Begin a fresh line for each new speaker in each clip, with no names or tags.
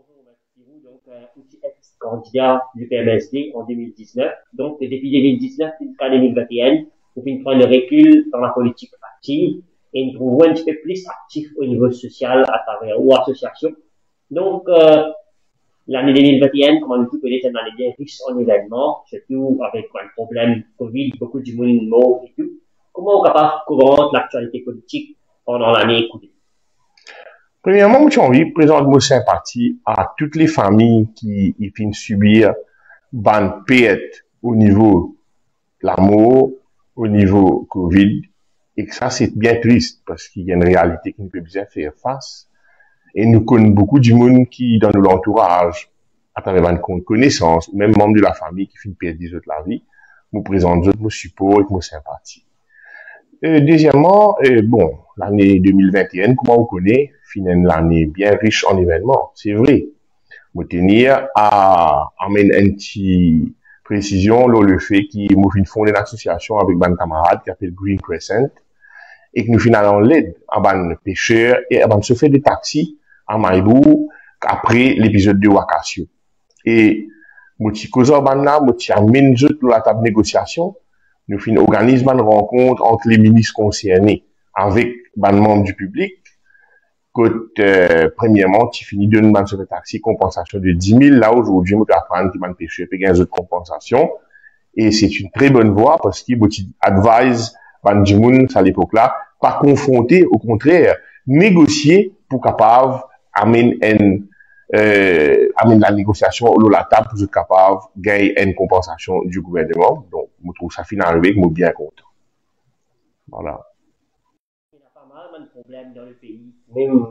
Bonjour, Mathieu. Donc, aussi ex-candidat du PMSD en 2019. Donc, depuis 2019 jusqu'à 2021, pour prendre le recul dans la politique active et nous trouvons un petit peu plus actif au niveau social à travers ou association. Donc, l'année 2021, comme on tout connaît, c'est une année bien riche en événements, surtout avec un problème Covid, beaucoup de monde mort et tout. Comment on est capable de couvrir l'actualité politique pendant l'année écoulée?
Premièrement, j'ai envie de présenter mon sympathie à toutes les familles qui viennent subir ban perte au niveau de l'amour, au niveau Covid, et que ça, c'est bien triste parce qu'il y a une réalité qui nous peut bien faire face. Et nous connaissons beaucoup du monde qui, dans notre entourage, à travers une connaissance, ou même membres de la famille qui finissent perdre des autres la vie, nous présentent mon support et mon sympathie. Deuxièmement, bon, l'année 2021, comment on connaît, une année bien riche en événements, c'est vrai. Je tenir à amener une petite précision sur le fait qu'il m'a fait fonder une association avec un camarade qui s'appelle Green Crescent et que nous finissons l'aide à un pêcheur et à un chauffeur de taxi à Maïbou après l'épisode de Wakasio. Et je amène la table de négociation. Nous organisons une rencontre entre les ministres concernés avec les membres du public. Premièrement, tu finis de nous sur le taxi compensation de 10 000. Là, aujourd'hui, je vais apprendre qui m'a pêché, puis une autre compensation. Et c'est une très bonne voie parce qu'il advise Banjimoun à l'époque-là, pas confronter, au contraire, négocier pour capable amener la négociation au la table pour être capable de gagner une compensation du gouvernement. Donc, je trouve ça finalement avec, je suis bien content. Voilà.
Il y a pas mal de problèmes dans le pays, même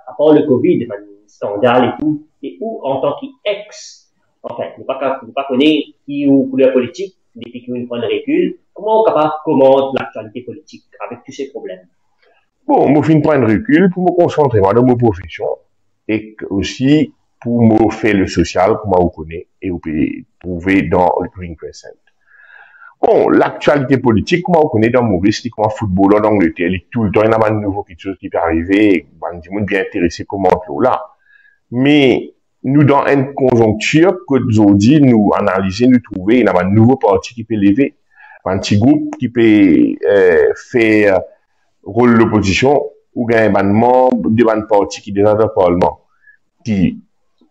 à part le Covid, un scandale et tout, et où, en tant qu'ex, enfin, ne pas connaître qui ou couleur politique, depuis qu'on prend le recul, comment on est capable de commenter l'actualité politique avec tous ces problèmes?
Bon, je finis prendre recul pour me concentrer dans ma profession et aussi pour me faire le social, comme vous connaissez, et vous pouvez trouver dans le Green Crescent. Bon, l'actualité politique, comme vous connaissez dans mon risque, comme football en Angleterre, tout le temps, il y a un nouveau quelque chose qui peut arriver, du monde bien intéressé comment là. Mais, nous, dans une conjoncture, que nous dit, nous analyser, nous trouver, il y a un nouveau parti qui peut lever, un petit groupe qui peut faire rôle de l'opposition, ou bien un membre de parti qui est déjà dans le Parlement, qui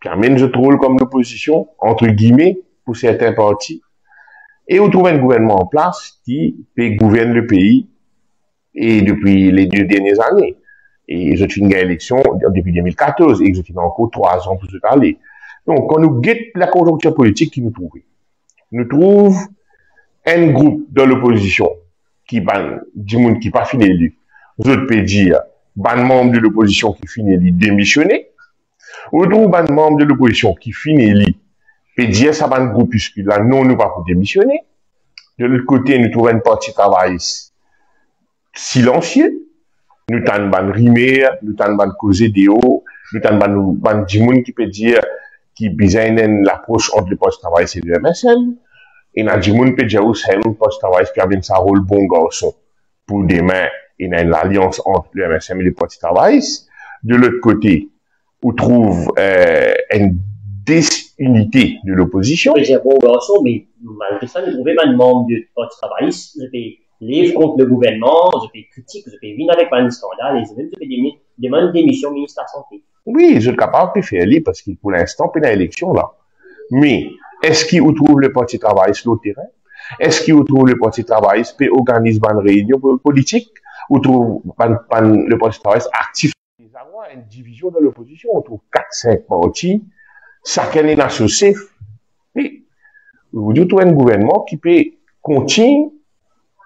amène ce rôle comme l'opposition, entre guillemets, pour certains partis, et on trouve un gouvernement en place qui peut gouverner le pays et depuis les 2 dernières années. Et ils ont fait une élection depuis 2014 et ils ont fait encore 3 ans pour se parler. Donc, quand nous guettons la conjoncture politique qui nous trouve un groupe de l'opposition qui du monde qui pas fini élu. Vous autres pouvez dire, ban membre de l'opposition qui finit élu démissionner. Ou trouve ban membre de l'opposition qui finit élu peut dire ça ban groupuscule là, non, nous pas pour démissionner. De l'autre côté, nous trouvons une partie travailliste silencieux. Nous t'en ban rimer, nous t'en ban causer des hauts, nous t'en ban du monde qui peut dire qui besoin l'approche entre le poste travail et le MSM. Et n'a du monde peut dire aussi un poste travail qui a bien sa rôle bon garçon. Pour demain, il y a une alliance entre le MSM et le poste travail. De l'autre côté, on trouve une désunité de l'opposition.
Je peux dire bon garçon, mais malgré ça, nous trouvons un membre du poste travail, je peux livre contre le gouvernement, je peux critiquer, je peux venir avec un scandale, et je peux demander démission au ministre de la Santé.
Oui, je suis capable de faire lui parce qu'il pour l'instant, il y a l'élection là. Mais, est-ce qu'il trouve le parti travail sur le terrain? Est-ce qu'il trouve le parti travail peut organiser une réunion politique? Ou trouve le parti travail actif? Il y a une division de l'opposition. On trouve 4-5 partis. Chacun est associé. Mais, vous dites, un gouvernement qui peut continuer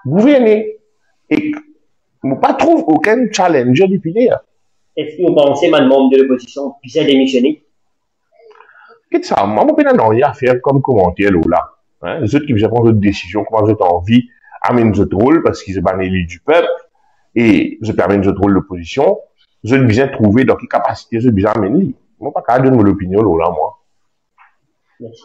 gouverner. Et, on pas trouve aucun challenger depuis là.
Est-ce que vous pensez que un membre de l'opposition puisse démissionner?
Qu'est-ce que ça? Moi, je n'ai rien à faire comme commentaire là. Hein? Les autres qui vous prennent votre décision, comment vous avez envie, amènent votre rôle parce qu'ils sont pas élus du peuple et vous permettent votre rôle d'opposition. Vous avez besoin de trouver dans quelle capacité vous avez besoin d'amener. Moi, pas qu'à donner mon opinion là, moi.
Merci.